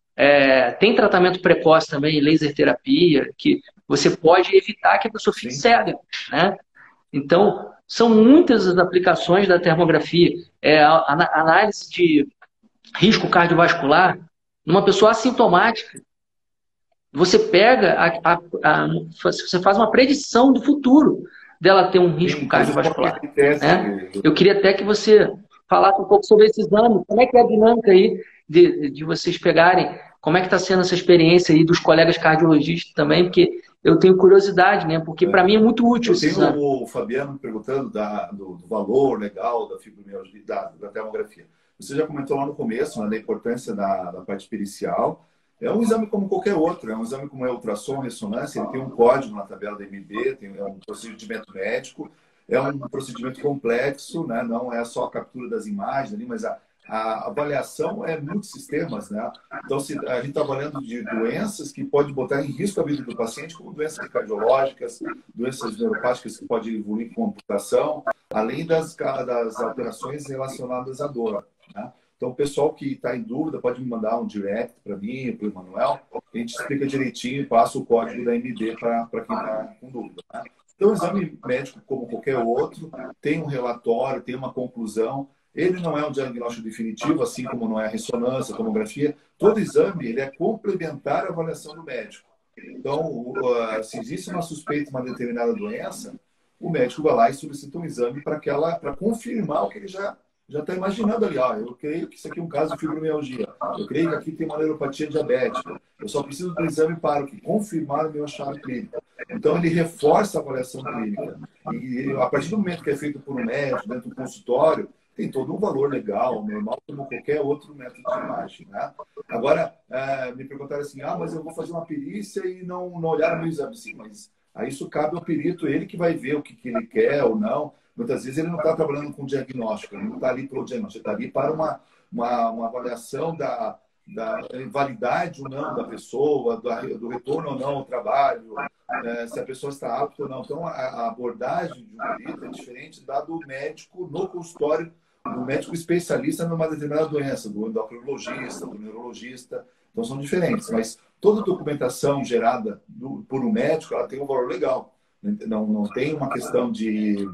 tem tratamento precoce também, laser terapia, que você pode evitar que a pessoa fique cega, né? Então, são muitas as aplicações da termografia. A análise de risco cardiovascular numa pessoa assintomática. Você pega, você faz uma predição do futuro dela ter um risco cardiovascular. Né? Eu queria até que você falasse um pouco sobre esse exame. Como é que é a dinâmica aí de vocês pegarem? Como é que está sendo essa experiência aí dos colegas cardiologistas também? Porque eu tenho curiosidade, né? Porque para mim é muito útil esse exame. O Fabiano perguntando do valor legal da fibromialgia, da termografia. Você já comentou lá no começo, né, da importância da parte pericial. É um exame como qualquer outro, é um exame como é ultrassom, ressonância, ele tem um código na tabela da MB, é um procedimento médico, é um procedimento complexo, né? Não é só a captura das imagens ali, mas a avaliação é muitos sistemas, né? Então, a gente está avaliando de doenças que podem botar em risco a vida do paciente, como doenças cardiológicas, doenças neuropáticas que podem evoluir com amputação, além das alterações relacionadas à dor, né? Então, o pessoal que está em dúvida pode me mandar um direct para mim, para o Emanuel, a gente explica direitinho e passa o código da MD para quem está com dúvida, né? Então, o exame médico, como qualquer outro, tem um relatório, tem uma conclusão. Ele não é um diagnóstico definitivo, assim como não é a ressonância, a tomografia. Todo exame ele é complementar à avaliação do médico. Então, se existe uma suspeita de uma determinada doença, o médico vai lá e solicita um exame para confirmar o que ele já está imaginando ali. Eu creio que isso aqui é um caso de fibromialgia. Eu creio que aqui tem uma neuropatia diabética. Eu só preciso do exame para confirmar o meu achado clínico. Então, ele reforça a avaliação clínica. E a partir do momento que é feito por um médico, dentro do consultório, tem todo um valor legal, normal, como qualquer outro método de imagem, né? Agora, me perguntaram assim, mas eu vou fazer uma perícia e não olhar no exame. Sim, mas aí isso cabe ao perito, ele que vai ver o que ele quer ou não. Muitas vezes ele não está trabalhando com diagnóstico, ele não está ali para o diagnóstico, ele está ali para uma avaliação da validade ou não da pessoa, do retorno ou não ao trabalho, se a pessoa está apta ou não. Então, a abordagem de um perito é diferente da do médico no consultório, do médico especialista numa determinada doença, do endocrinologista, do neurologista. Então, são diferentes. Mas toda documentação gerada por um médico, ela tem um valor legal. Não tem uma questão de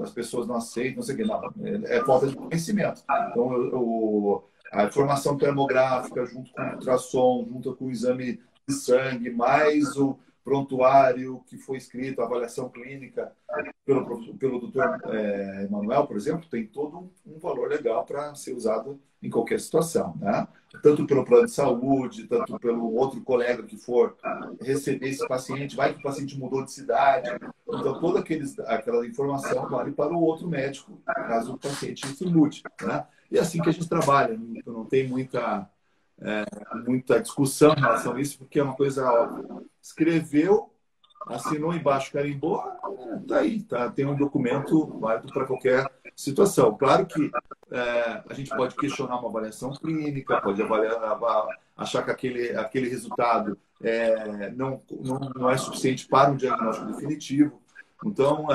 as pessoas não aceitam, não sei o quê. Não, é falta de conhecimento. Então, a informação termográfica, junto com o ultrassom, junto com o exame de sangue, mais prontuário que foi escrito, a avaliação clínica pelo doutor Emanuel, por exemplo, tem todo um valor legal para ser usado em qualquer situação, né? Tanto pelo plano de saúde, tanto pelo outro colega que for receber esse paciente, vai que o paciente mudou de cidade. Então, toda aquela informação vale para o outro médico, caso o paciente se mude, né? E é assim que a gente trabalha, não tem muita discussão em relação a isso, porque é uma coisa óbvia. Escreveu, assinou embaixo, carimbou, daí tá, tem um documento válido para qualquer situação. Claro que a gente pode questionar uma avaliação clínica, pode achar que aquele resultado não é suficiente para um diagnóstico definitivo. Então,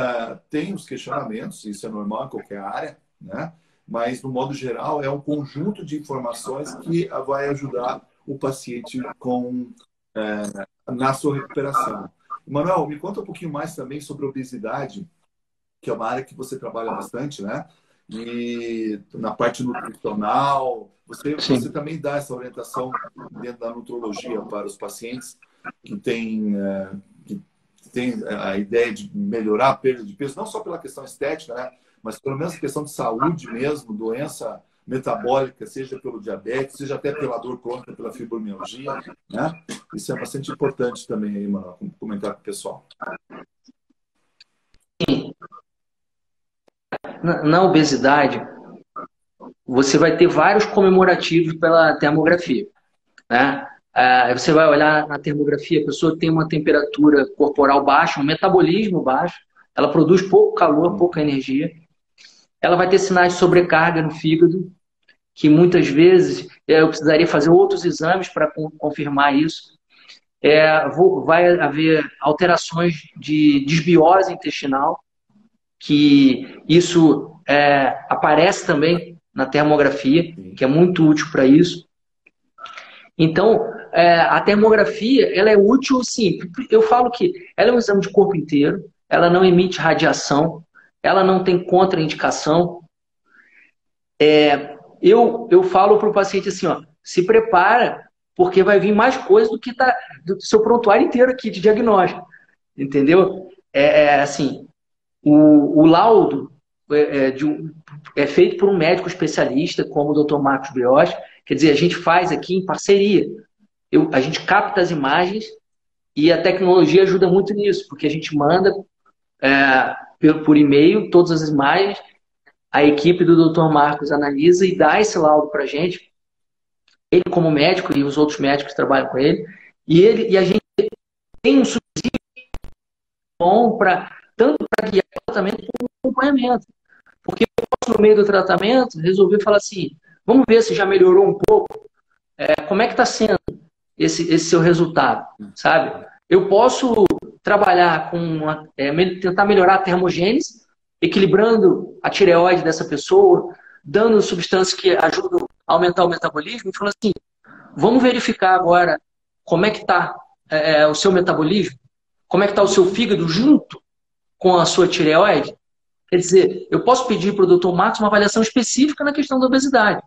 tem os questionamentos, isso é normal em qualquer área, né? Mas, no modo geral, é um conjunto de informações que vai ajudar o paciente na sua recuperação. Manuel, me conta um pouquinho mais também sobre obesidade, que é uma área que você trabalha bastante, né? E na parte nutricional, você também dá essa orientação dentro da nutrologia para os pacientes que têm a ideia de melhorar a perda de peso, não só pela questão estética, né? Mas pelo menos a questão de saúde mesmo, doença metabólica, seja pelo diabetes, seja até pela dor crônica, pela fibromialgia, né? Isso é bastante importante também aí, mano, comentar com o pessoal. Na obesidade, você vai ter vários comemorativos pela termografia, né? Você vai olhar na termografia, a pessoa tem uma temperatura corporal baixa, um metabolismo baixo, ela produz pouco calor, pouca energia, ela vai ter sinais de sobrecarga no fígado, que muitas vezes eu precisaria fazer outros exames para confirmar isso. Vai haver alterações de desbiose intestinal, que isso aparece também na termografia, que é muito útil para isso. Então, a termografia, ela é útil, sim. Eu falo que ela é um exame de corpo inteiro, ela não emite radiação, ela não tem contraindicação. Eu falo para o paciente assim, ó, se prepara, porque vai vir mais coisa do seu prontuário inteiro aqui de diagnóstico, entendeu? Assim, o laudo é feito por um médico especialista, como o Dr. Marcos Brioche, quer dizer, a gente faz aqui em parceria. A gente capta as imagens e a tecnologia ajuda muito nisso, porque a gente manda por e-mail todas as imagens, a equipe do Dr. Marcos analisa e dá esse laudo para a gente, ele como médico e os outros médicos que trabalham com ele, e a gente tem um subsídio bom tanto para guiar o tratamento como acompanhamento. Porque eu posso, no meio do tratamento, resolver falar assim, vamos ver se já melhorou um pouco, como é que está sendo esse seu resultado, sabe? Eu posso trabalhar tentar melhorar a termogênese, equilibrando a tireoide dessa pessoa, dando substâncias que ajudam a aumentar o metabolismo, e falando assim, vamos verificar agora como é que está o seu metabolismo, como é que está o seu fígado junto com a sua tireoide. Quer dizer, eu posso pedir para o Dr. Marcos uma avaliação específica na questão da obesidade.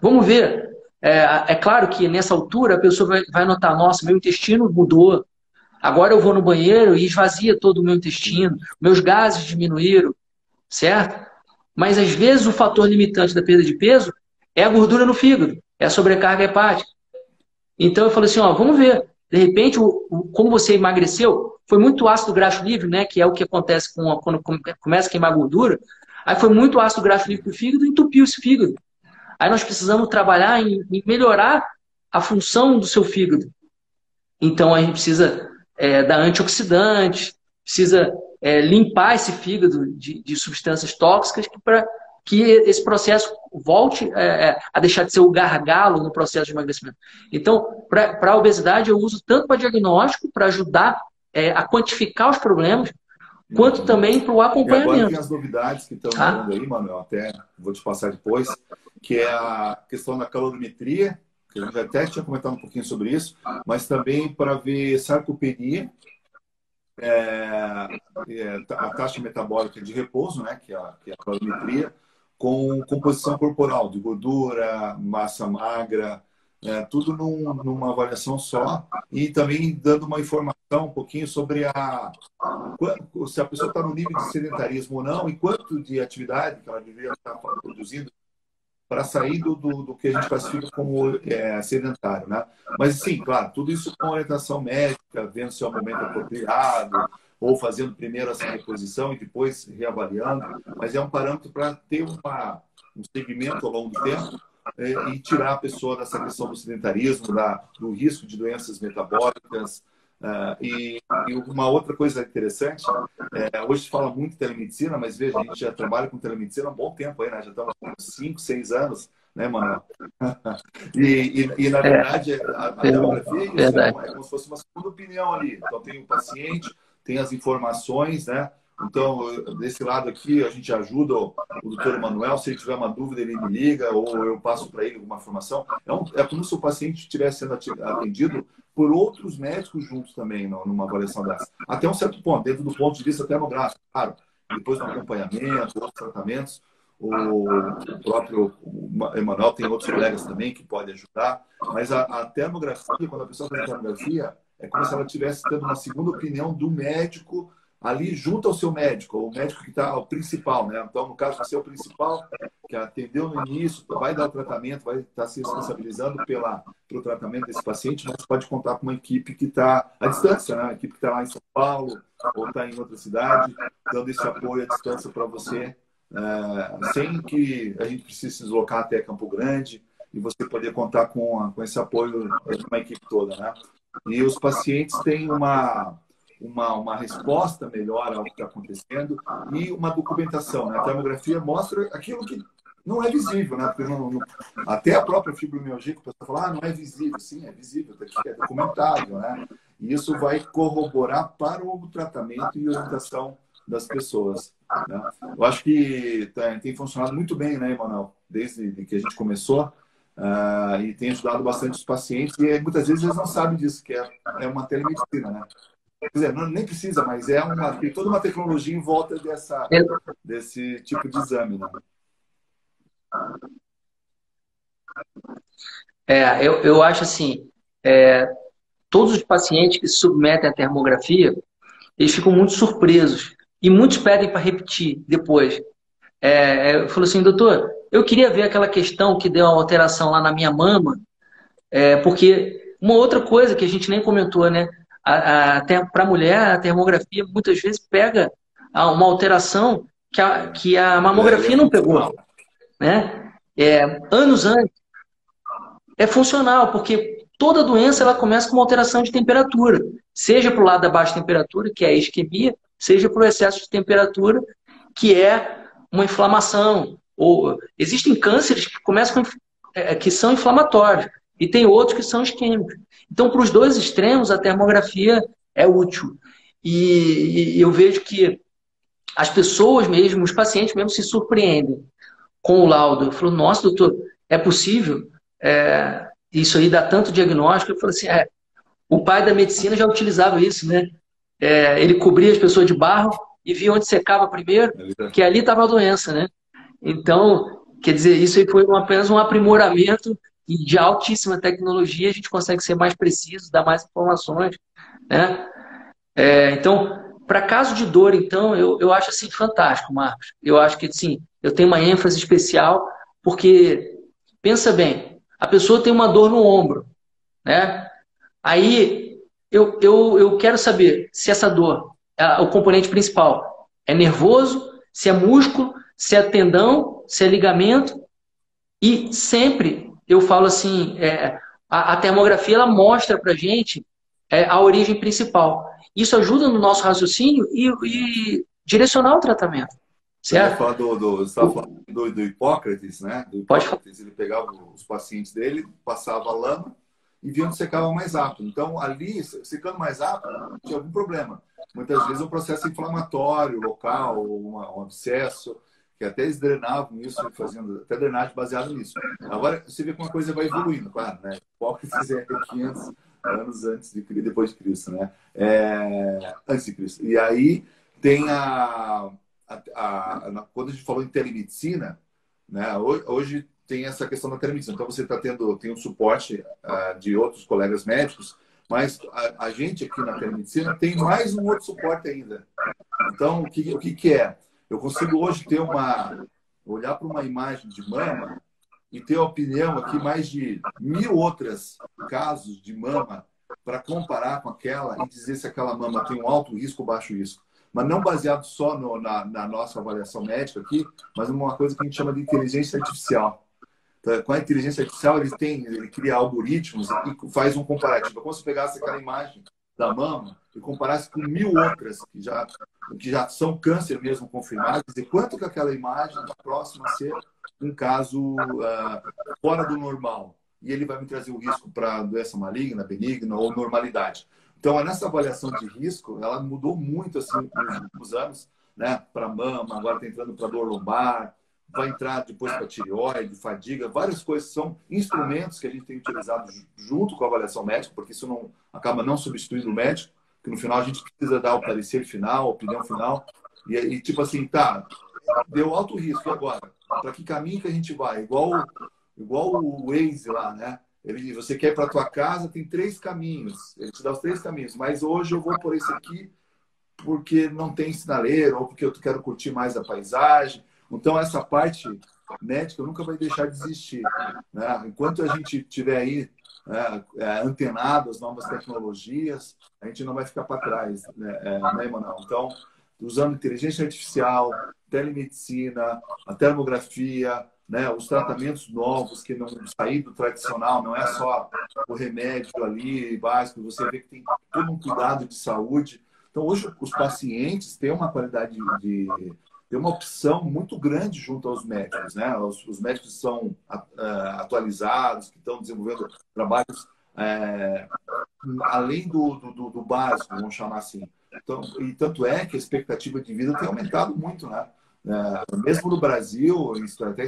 Vamos ver. É claro que nessa altura a pessoa vai notar, nossa, meu intestino mudou. Agora eu vou no banheiro e esvazia todo o meu intestino. Meus gases diminuíram, certo? Mas às vezes o fator limitante da perda de peso é a gordura no fígado, é a sobrecarga hepática. Então eu falei assim, ó, vamos ver. De repente, como você emagreceu, foi muito ácido graxo livre, né? Que é o que acontece quando começa a queimar gordura. Aí foi muito ácido graxo livre para o fígado e entupiu esse fígado. Aí nós precisamos trabalhar em melhorar a função do seu fígado. Então a gente precisa dar antioxidante, precisa limpar esse fígado de substâncias tóxicas para que esse processo volte a deixar de ser o gargalo no processo de emagrecimento. Então, para a obesidade, eu uso tanto para diagnóstico, para ajudar a quantificar os problemas, quanto também para o acompanhamento. E agora tem as novidades que estão falando aí, Manuel, até vou te passar depois, que é a questão da calorimetria, que a gente até tinha comentado um pouquinho sobre isso, mas também para ver sarcopenia, a taxa metabólica de repouso, né, que é a calorimetria, com composição corporal, de gordura, massa magra, tudo numa avaliação só e também dando uma informação um pouquinho sobre se a pessoa está no nível de sedentarismo ou não e quanto de atividade que ela deveria estar produzindo para sair do que a gente classifica como sedentário, né? Mas, sim, claro, tudo isso com orientação médica, vendo se é o momento apropriado, ou fazendo primeiro essa reposição e depois reavaliando. Mas é um parâmetro para ter um segmento ao longo do tempo e tirar a pessoa dessa questão do sedentarismo, do risco de doenças metabólicas. E uma outra coisa interessante, hoje se fala muito em telemedicina, mas veja, a gente já trabalha com telemedicina há um bom tempo aí, né? Já estamos com 5, 6 anos, né, Manuel? Na verdade, a demografia é isso, verdade. é como se fosse uma segunda opinião ali. Então, tem o paciente, tem as informações, né? Então, desse lado aqui, a gente ajuda o doutor Emanuel. Se ele tiver uma dúvida, ele me liga ou eu passo para ele alguma informação. É como se o paciente estivesse sendo atendido por outros médicos juntos também, numa avaliação dessa. Até um certo ponto, dentro do ponto de vista termográfico, claro. Depois do acompanhamento, outros tratamentos, o próprio Emanuel tem outros colegas também que podem ajudar. Mas a termografia, quando a pessoa faz a termografia, é como se ela estivesse tendo uma segunda opinião do médico ali junto ao seu médico, o médico que está o principal, né? Então, no caso, você é o principal, que atendeu no início, vai dar o tratamento, vai estar se responsabilizando pelo tratamento desse paciente, mas pode contar com uma equipe que está à distância, né? Uma equipe que está lá em São Paulo ou está em outra cidade, dando esse apoio à distância para você, sem que a gente precise se deslocar até Campo Grande e você poder contar com esse apoio de uma equipe toda, né? E os pacientes têm uma resposta melhor ao que está acontecendo e uma documentação, né? A termografia mostra aquilo que não é visível, né? Porque até a própria fibromialgia, que o pessoal fala, não é visível. Sim, é visível, é documentável, né? E isso vai corroborar para o tratamento e orientação das pessoas, né? Eu acho que tem funcionado muito bem, né, Emanuel? Desde que a gente começou, e tem ajudado bastante os pacientes, e muitas vezes eles não sabem disso, que é uma telemedicina, né? Quer dizer, nem precisa, mas tem toda uma tecnologia em volta desse tipo de exame, né? Eu acho assim, todos os pacientes que se submetem à termografia, eles ficam muito surpresos e muitos pedem para repetir depois. Eu falo assim, doutor, eu queria ver aquela questão que deu uma alteração lá na minha mama, porque uma outra coisa que a gente nem comentou, né? Para a mulher, a termografia muitas vezes pega uma alteração que a Ele é mamografia não pegou, funcional. né? Anos antes, é funcional, porque toda doença ela começa com uma alteração de temperatura, seja para o lado da baixa temperatura, que é a isquemia, seja para o excesso de temperatura, que é uma inflamação. Ou existem cânceres que começam que são inflamatórios e tem outros que são isquêmicos. Então, para os dois extremos, a termografia é útil. E eu vejo que as pessoas mesmo, os pacientes mesmo se surpreendem com o laudo. Eu falo, nossa, doutor, é possível? Isso aí dá tanto diagnóstico. Eu falo assim, o pai da medicina já utilizava isso, né? Ele cobria as pessoas de barro e via onde secava primeiro, que ali estava a doença, né? Então, quer dizer, isso aí foi apenas um aprimoramento e de altíssima tecnologia, a gente consegue ser mais preciso, dar mais informações, né? Então, para caso de dor, então, eu acho assim fantástico, Marcos. Eu acho que, sim, eu tenho uma ênfase especial, porque, pensa bem, a pessoa tem uma dor no ombro, né? Aí eu quero saber se essa dor, o componente principal, é nervoso, se é músculo, se é tendão, se é ligamento. E sempre eu falo assim, a termografia ela mostra para gente a origem principal. Isso ajuda no nosso raciocínio e direcionar o tratamento, Eu ia certo? falar você estava falando do Hipócrates, né? Do Pode falar. Hipócrates, ele pegava os pacientes dele, passava a lama e via onde secava mais rápido. Então, ali, secando mais rápido, tinha algum problema. Muitas vezes é um processo inflamatório local, ou um abscesso, que até eles drenavam isso, fazendo até drenagem baseada nisso. Agora, você vê como a coisa vai evoluindo, claro, né? Hipócrates é 500 anos depois de Cristo, né? Antes de Cristo. E aí tem quando a gente falou em telemedicina, né, hoje tem essa questão da telemedicina. Então, você tem um suporte de outros colegas médicos, mas a gente aqui na telemedicina tem mais um outro suporte ainda. Então, o que é? Eu consigo hoje olhar para uma imagem de mama e ter a opinião aqui mais de 1.000 outros casos de mama para comparar com aquela e dizer se aquela mama tem um alto risco ou baixo risco. Mas não baseado só na nossa avaliação médica aqui, mas numa coisa que a gente chama de inteligência artificial. Então, com a inteligência artificial, ele cria algoritmos e faz um comparativo. Como se pegasse aquela imagem da mama e comparasse com 1.000 outras que já são câncer mesmo confirmadas, e quanto que aquela imagem está próxima a ser um caso fora do normal. E ele vai me trazer o risco para doença maligna, benigna ou normalidade. Então, nessa avaliação de risco, ela mudou muito assim, nos últimos anos, né? Para mama, agora está entrando para dor lombar, vai entrar depois para tireoide, fadiga, várias coisas são instrumentos que a gente tem utilizado junto com a avaliação médica, porque isso acaba não substituindo o médico, que no final a gente precisa dar o parecer final, a opinião final, e tipo assim, tá, deu alto risco, e agora? Para que caminho que a gente vai? Igual o Waze lá, né? Você quer ir para a tua casa, tem 3 caminhos. Ele te dá os 3 caminhos. Mas hoje eu vou por esse aqui porque não tem sinaleiro ou porque eu quero curtir mais a paisagem. Então, essa parte médica nunca vai deixar de existir, né? Enquanto a gente estiver aí antenado às novas tecnologias, a gente não vai ficar para trás, né, Emanuel? Então, usando inteligência artificial, telemedicina, a termografia, né, os tratamentos novos que não saem do tradicional, não é só o remédio ali básico, você vê que tem todo um cuidado de saúde. Então, hoje, os pacientes têm uma qualidade tem uma opção muito grande junto aos médicos, né? Os médicos são atualizados, que estão desenvolvendo trabalhos além do básico, vamos chamar assim. Então, e tanto é que a expectativa de vida tem aumentado muito, né? Mesmo no Brasil, até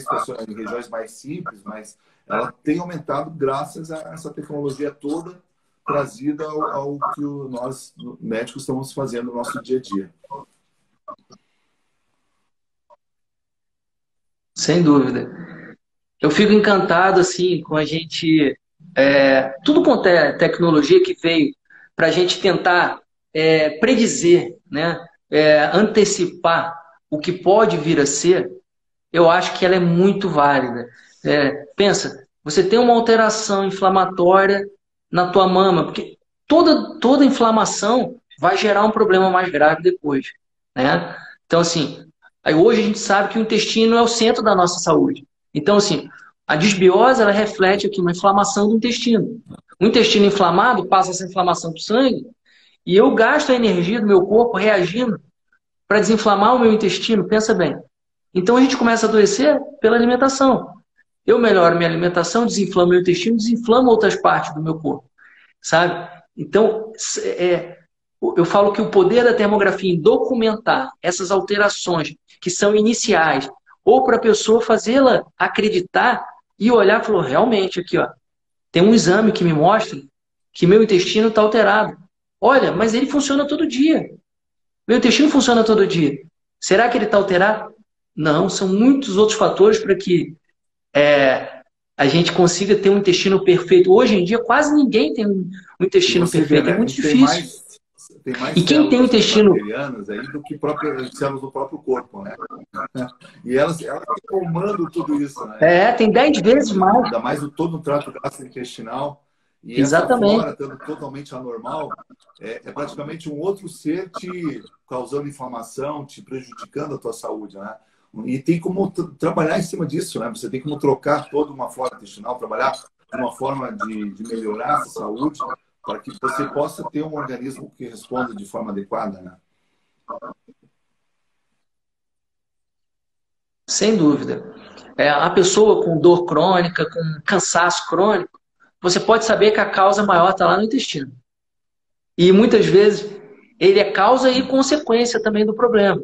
em regiões mais simples, mas ela tem aumentado graças a essa tecnologia toda trazida ao que nós médicos estamos fazendo no nosso dia a dia. Sem dúvida. Eu fico encantado assim com a gente, tudo quanto é tecnologia que veio para a gente tentar predizer, né, antecipar o que pode vir a ser. Eu acho que ela é muito válida. Pensa, você tem uma alteração inflamatória na tua mama, porque toda inflamação vai gerar um problema mais grave depois, né? Então, assim, aí hoje a gente sabe que o intestino é o centro da nossa saúde. Então, assim, a disbiose, ela reflete aqui uma inflamação do intestino. O intestino inflamado passa essa inflamação para o sangue e eu gasto a energia do meu corpo reagindo para desinflamar o meu intestino. Pensa bem. Então a gente começa a adoecer pela alimentação. Eu melhoro minha alimentação, desinflamo meu intestino, desinflamo outras partes do meu corpo, sabe? Então, eu falo que o poder da termografia em documentar essas alterações que são iniciais, ou para a pessoa fazê-la acreditar e olhar e falar, realmente, aqui, ó, tem um exame que me mostra que meu intestino está alterado. Olha, mas ele funciona todo dia. Meu intestino funciona todo dia. Será que ele está alterado? Não, são muitos outros fatores para que a gente consiga ter um intestino perfeito. Hoje em dia, quase ninguém tem um intestino perfeito. É muito difícil. Tem mais e quem tem o intestino bacterianas aí do que células do próprio corpo, né? E elas formando tudo isso, né? tem 10 vezes mais. Ainda mais todo o trato gastrointestinal. E Exatamente. essa flora, estando totalmente anormal, é praticamente um outro ser te causando inflamação, te prejudicando a tua saúde, né? E tem como trabalhar em cima disso, né? Você tem como trocar toda uma flora intestinal, trabalhar de uma forma de melhorar essa saúde, para que você possa ter um organismo que responda de forma adequada, né? Sem dúvida. A pessoa com dor crônica, com cansaço crônico, você pode saber que a causa maior está lá no intestino. E muitas vezes ele é causa e consequência também do problema.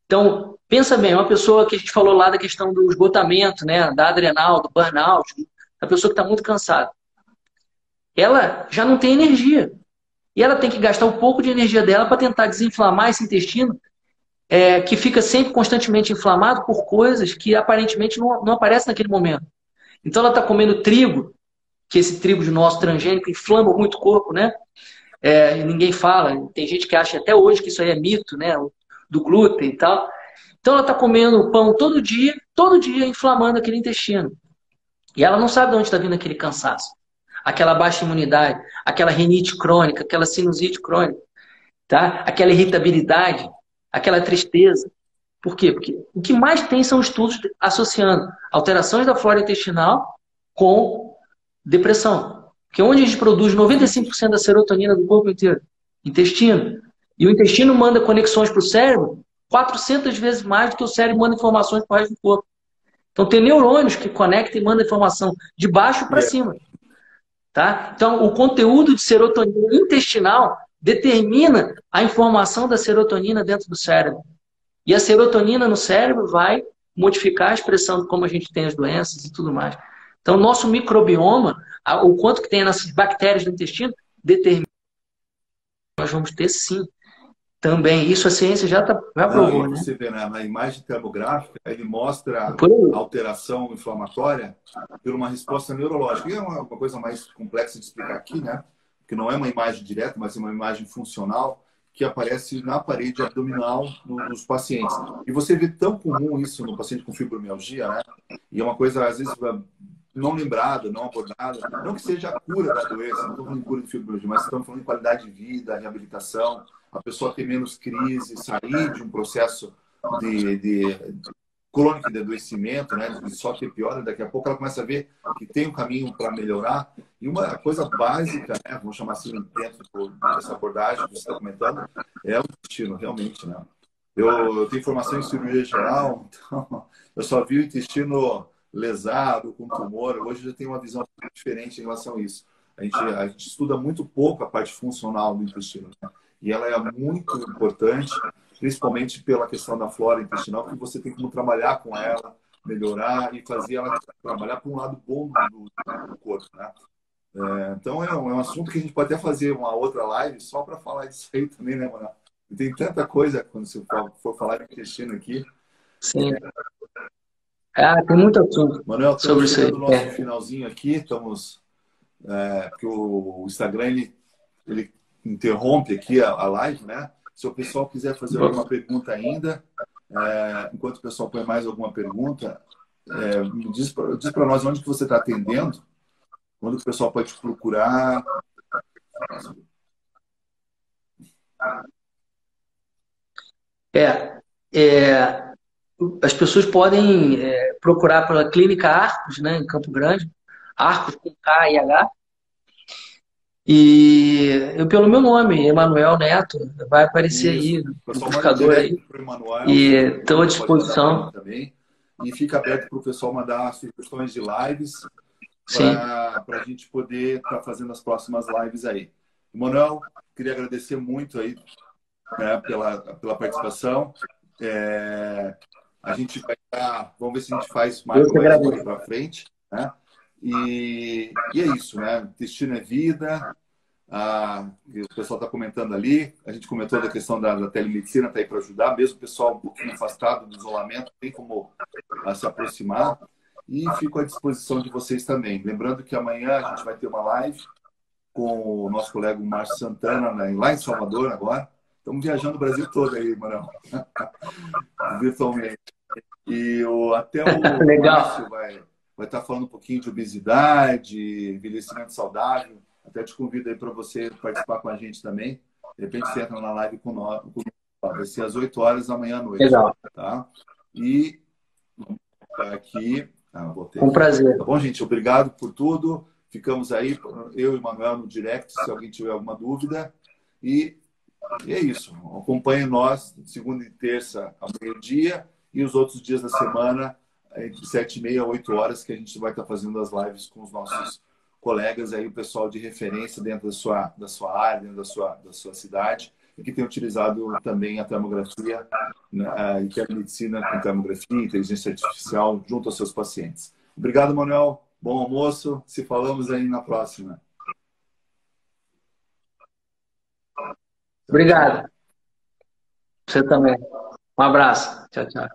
Então, pensa bem, uma pessoa que a gente falou lá da questão do esgotamento, né, da adrenal, do burnout, da pessoa que está muito cansada. Ela já não tem energia. E ela tem que gastar um pouco de energia dela para tentar desinflamar esse intestino, que fica sempre constantemente inflamado por coisas que aparentemente não aparecem naquele momento. Então ela está comendo trigo, que esse trigo de nosso transgênico inflama muito o corpo, né? E ninguém fala, tem gente que acha até hoje que isso aí é mito, né? Do glúten e tal. Então ela está comendo pão todo dia inflamando aquele intestino. E ela não sabe de onde está vindo aquele cansaço, aquela baixa imunidade, aquela rinite crônica, aquela sinusite crônica, tá? Aquela irritabilidade, aquela tristeza. Por quê? Porque o que mais tem são estudos associando alterações da flora intestinal com depressão. Porque onde a gente produz 95% da serotonina do corpo inteiro? Intestino. E o intestino manda conexões para o cérebro 400 vezes mais do que o cérebro manda informações para o resto do corpo. Então tem neurônios que conectam e mandam informação de baixo para cima. Tá? Então o conteúdo de serotonina intestinal determina a informação da serotonina dentro do cérebro. E a serotonina no cérebro vai modificar a expressão de como a gente tem as doenças e tudo mais. Então, o nosso microbioma, o quanto que tem nessas bactérias do intestino, determina que nós vamos ter sim. Também, isso a ciência já Não, provou, e né? você vê na imagem termográfica, ele mostra Por aí. a alteração inflamatória por uma resposta neurológica. E é uma coisa mais complexa de explicar aqui, né? Porque não é uma imagem direta, mas é uma imagem funcional que aparece na parede abdominal nos pacientes. E você vê tão comum isso no paciente com fibromialgia, né? E é uma coisa, às vezes, não lembrada, não abordada. Não que seja a cura da doença, não estou falando em cura de fibromialgia, mas estamos falando em qualidade de vida, reabilitação, a pessoa ter menos crise, sair de um processo de crônico de adoecimento, né, de só ter piora, daqui a pouco ela começa a ver que tem um caminho para melhorar. E uma coisa básica, né, vamos chamar assim, dentro dessa abordagem que você está comentando, é o intestino, realmente, né? Eu tenho formação em cirurgia geral, então eu só vi o intestino lesado, com tumor. Hoje eu já tenho uma visão diferente em relação a isso. A gente estuda muito pouco a parte funcional do intestino, né? E ela é muito importante, principalmente pela questão da flora intestinal, que você tem como trabalhar com ela, melhorar e fazer ela trabalhar para um lado bom do corpo, né? Então é um assunto que a gente pode até fazer uma outra live só para falar disso aí também, né, mano? E tem tanta coisa quando você for falar de intestino aqui. Sim. Tem muito assunto Manuel, estamos sobre isso aí. chegando no nosso finalzinho aqui, porque o Instagram ele interrompe aqui a live, né? Se o pessoal quiser fazer alguma pergunta ainda, enquanto o pessoal põe mais alguma pergunta, diz para nós onde que você está atendendo, onde o pessoal pode te procurar. É, é, as pessoas podem procurar pela Clínica Arcos, né, em Campo Grande, Arcos com K e H, e eu pelo meu nome, Emanuel Neto, vai aparecer Isso. aí O no pessoal manda buscador direto aí, para o Emanuel, e se tiver estou à dúvida, pode mandar para mim disposição. também. E fica aberto para o pessoal mandar sugestões de lives Sim. para a gente poder estar fazendo as próximas lives aí. Emanuel, queria agradecer muito aí, né, pela participação. A gente vai vamos ver se a gente Eu marca que mais uma agradeço. aí para frente, né? E é isso, né? Destino é vida. Que o pessoal está comentando ali. A gente comentou da questão da telemedicina, está aí para ajudar, mesmo o pessoal um pouquinho afastado do isolamento, tem como se aproximar. E fico à disposição de vocês também. Lembrando que amanhã a gente vai ter uma live com o nosso colega Márcio Santana, né, lá em Salvador agora. Estamos viajando o Brasil todo aí, Manuel, virtualmente. Até o Márcio Legal. vai estar falando um pouquinho de obesidade, envelhecimento saudável. Até te convido aí para você participar com a gente também. De repente você entra na live com nós. Vai ser às 8 horas da manhã à noite. Legal. Tá? E tá aqui. Voltei Um aqui. prazer. Tá bom, gente? Obrigado por tudo. Ficamos aí, eu e o Manuel no direct, se alguém tiver alguma dúvida. E é isso. Acompanhe nós, segunda e terça ao meio-dia, e os outros dias da semana, entre 7h30 e 8 horas, que a gente vai estar fazendo as lives com os nossos colegas aí, o pessoal de referência dentro da sua área, dentro da sua cidade, e que tem utilizado também a termografia, né, e que a medicina com termografia, inteligência artificial, junto aos seus pacientes. Obrigado, Manuel. Bom almoço. Se falamos aí na próxima. Tchau, tchau. Obrigado. Você também. Um abraço. Tchau, tchau.